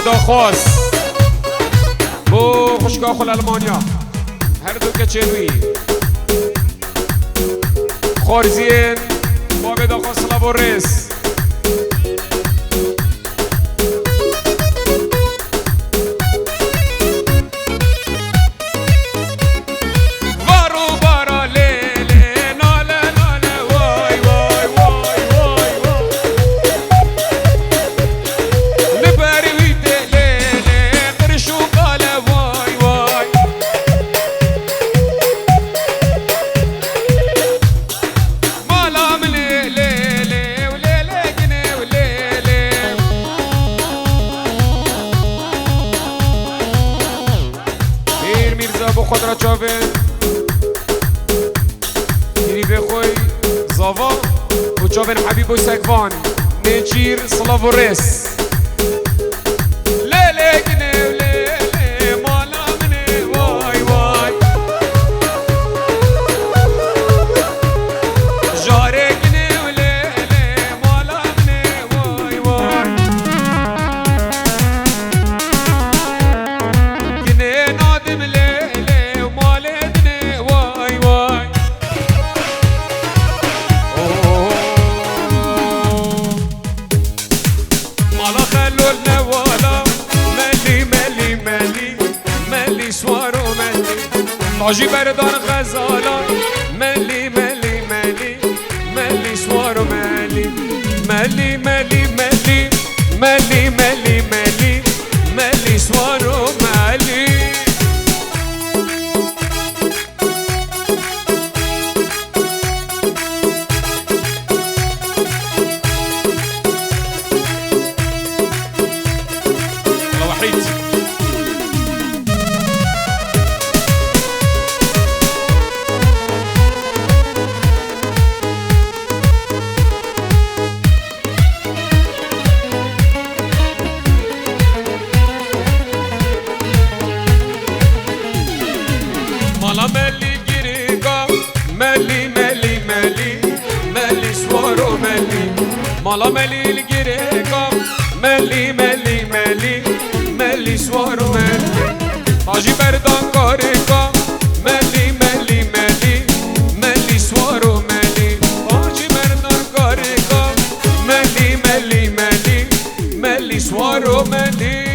داخواست بو خوشگاه خل المانیا هر دو که چلوی خارزین باب داخواست لابورس خود را چاوه گیری بخوی زاوا و چاوه حبیب و سگوان نیچیر صلاف و رس لیلی گنه و لیلی مالا منه وای وای جاره گنه و لیلی مالا منه وای وای گنه نادم لیلی تاجی بردان غزالا ملی ملی ملی ملی سوارو ملی ملی ملی ملی ملی ملی ملی ملی سوارو ملی الله وحيد مالا ملی گیریگا ملی ملی ملی ملی سوارو ملی مالا ملی گیریگا ملی ملی ملی ملی سوارو ملی تاجی بردان کاریگا ملی ملی ملی ملی سوارو ملی تاجی بردان کاریگا ملی ملی ملی ملی سوارو ملی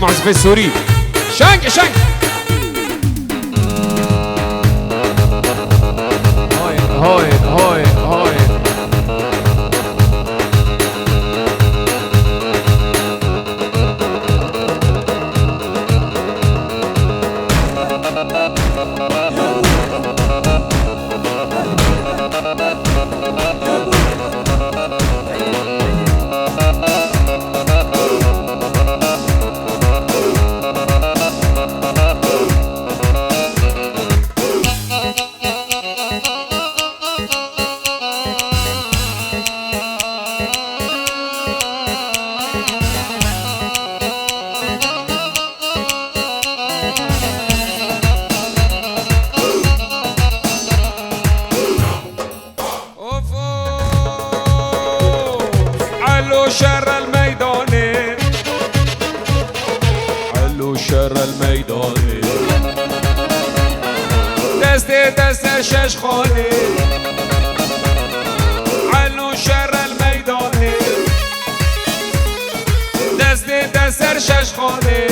معزف السوري شنق شنق هاي هاي هاي هاي شر الميدان علو شر الميدان دست شش خانه علو شر الميدان دست شش خانه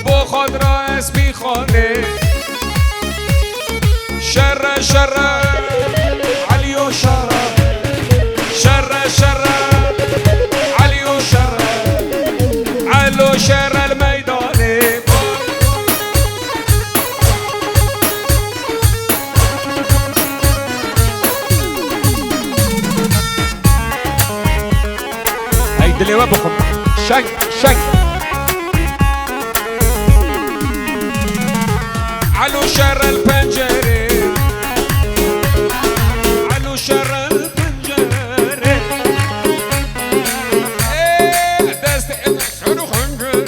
با خود را اسبی خانه شر شر عليو شر شر شر عليو شر علو شر الميدان هاي دليوه بكم شنك شنك علو شر البنجرة علو شر البنجرة دست حلو خنجر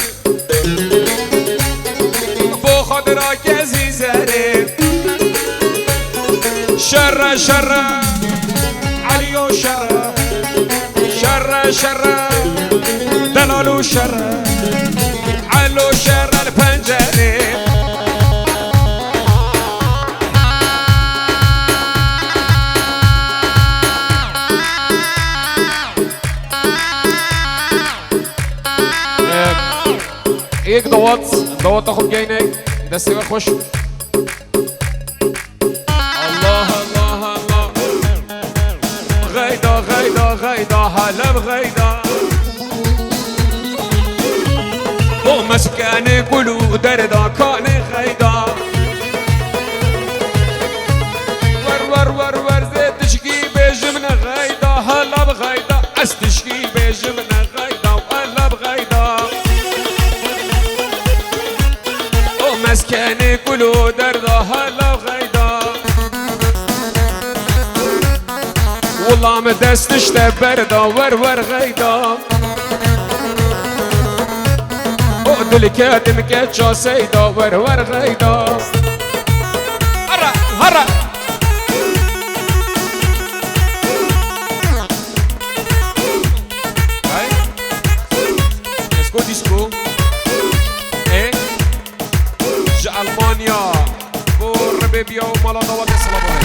بو خضراك زيزاري شر شر عليو شر شر شر دلالو شر علو شر البنجرة هيك ضوط تاخد جاينك ده السواق خش الله الله الله غيدا غيدا غيدا هلا بغيدا ومسكاني قولوا دردا كان غيدا ور ور ور ور زيت تشكي بجمنا غيدا هلا بغيدا استشكي بجمنا غيدا وهلا بغيدا مسكاني كلو دردا هلا وغيدا والله ما دستش بردا ور غيدا اقدل كاتم كاتشا سيدا ور غيدا هرا هرا هاي ديسكو ديسكو ألمانيا بور بيبيا ومالا دوات السلامات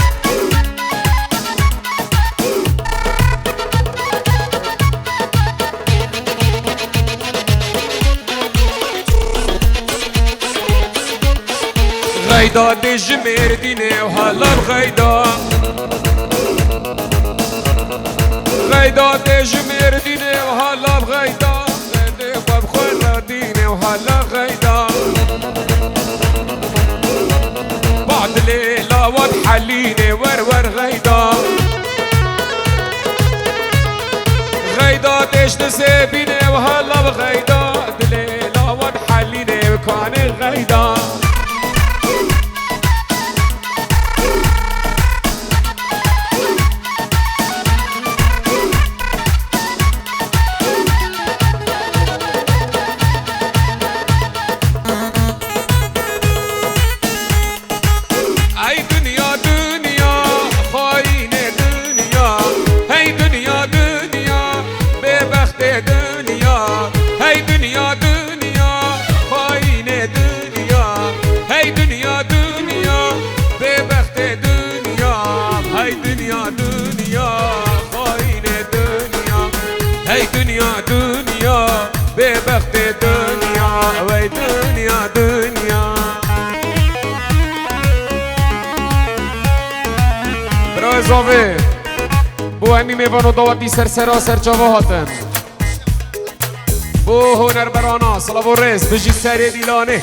غيدا دي جمير ديني وهلا بغيدا غيدا دي جمير ديني وهلا بغيدا غيدا بخير ديني وهلا غيدا بعد ليلة واضحة ليني ور غيدا غيدا ديش تسيبيني وهلا بغيدا ليلة واضحة ليني وكان غيدا دنيا ببخت دنيا وي دنيا برازوفي بو همی میوانو دواتی سرسرا سرچاوه هاتن بو هنر برانا صلاف و رز بجی سری دیلانه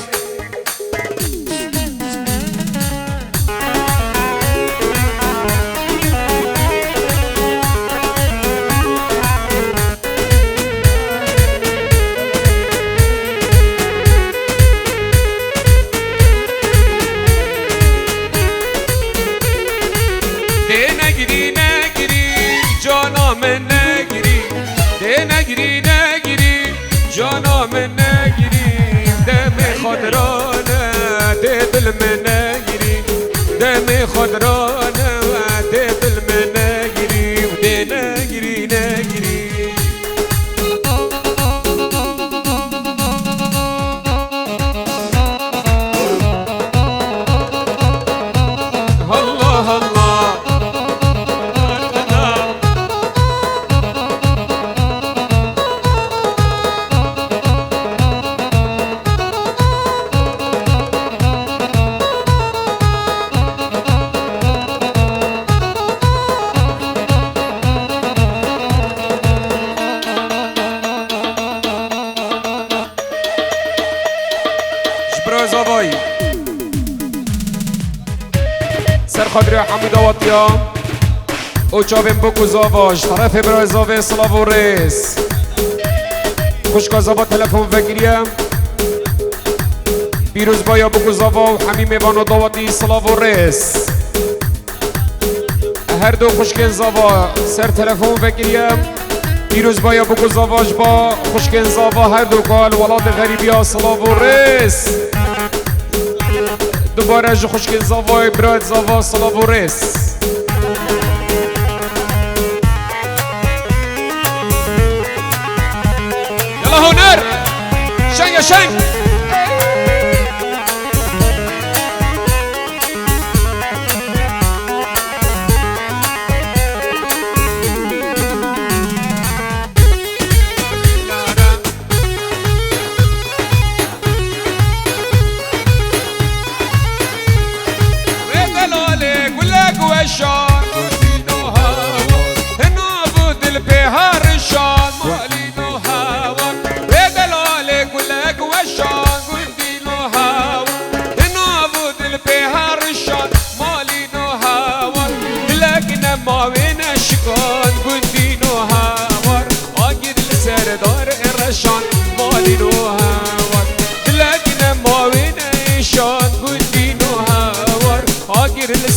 جانا من نگیری دم خود رانه دل من نگیری دم خود رانه دل من نگیری نگیری الله الله برای زاوایی سر خاطر حمید آواتیا او چاویم بکو زاواش طرف برای زاوی سلاو و ریس خوشکا زاوا تلفون فکریم بیروز بایا بکو زاوا و حمیم بانو داواتی سلاو و ریس هر دو خوشکن زاوا سر تلفون فکریم بیروز بایا بکو زاواش با خوشکن زاوا هر دو کال ولاد غریبی ها سلاو و ریس دوباره جو خوشکن زاوا برای زاوا سلاو و ریس يلا هونر شنگ يا شنگ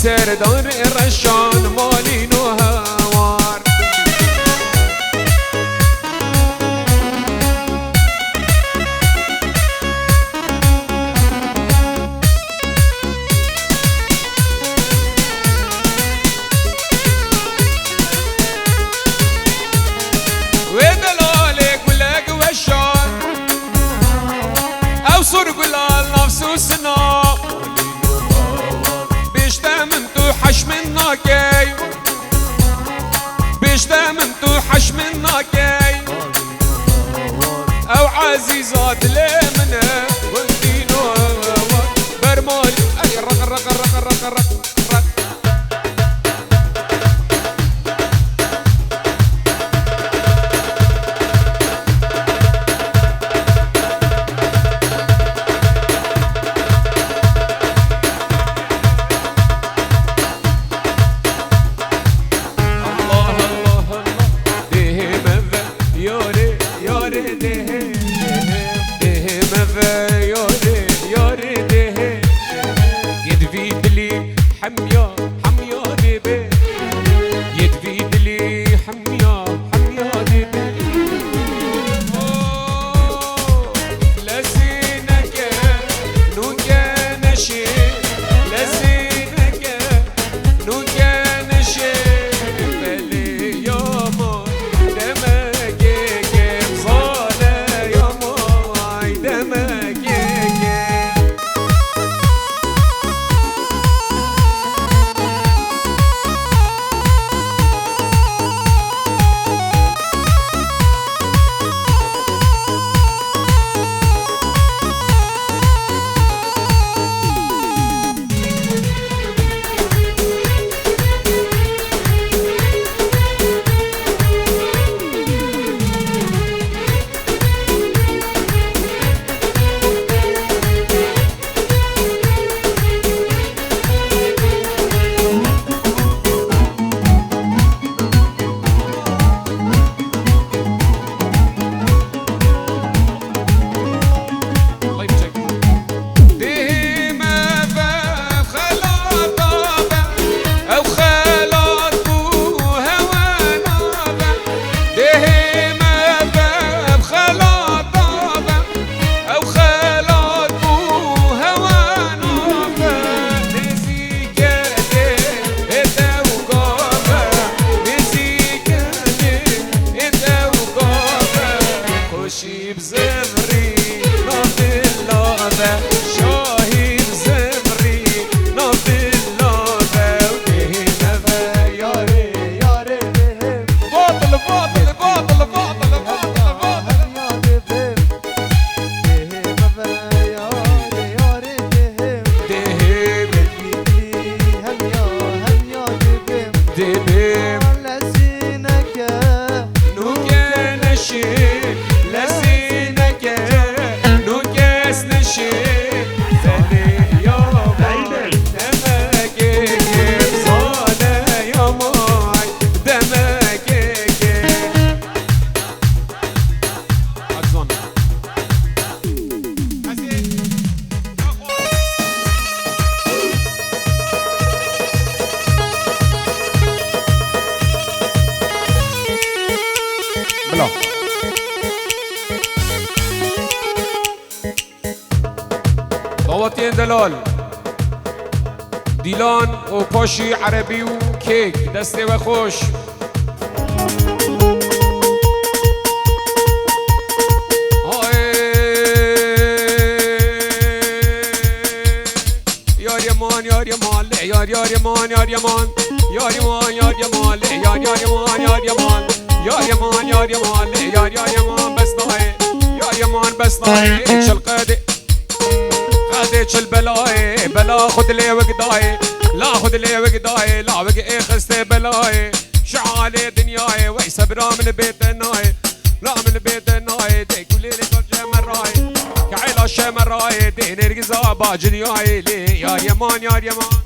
سردار الرشان مالي نهوار ودلالك ولك وشان او صر قلال نفسه سنا حشم الناكي بيشتا من تو حشم الناكي او عزيزات لمنه ودينو برمال اي رق رق رق رق رق رق هادي دلال ديلان وباشي عربي وكيك دستي وخوش يار يمان يار يمان يار يار يمان يار يمان يار يمان يار يمان يار يار يمان يار يمان يار يمان يار يمان يار يار يمان بس ناي يار يمان بس ناي شل قادي قادي شل بلاي بلا خد لي وقداي لا خد لي وقداي لا وقي خستي بلاي شعالي دنياي ويسبرا من بيت الناي لا من بيت الناي تقولي لي كل مراي كعيلا شمراي دين رقزا باجنياي لي يا يمان يا يمان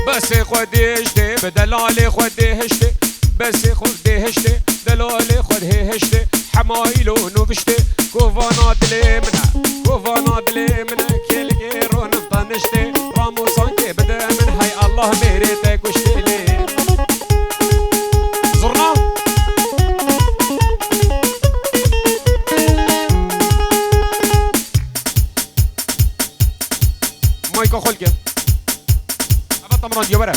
بس خودي هشتي بدلالي خودي هشتي بس خودي هشتي دلالي خودي هشتي حمايلو نوبشتي كوفانا دلي منها كوفانا دلي منها كل غيرو نفطنشتي راموسان كي بدا من هاي الله ميريتك وشتي لي زرنا مايكا خلقه أبا طمران يا ورا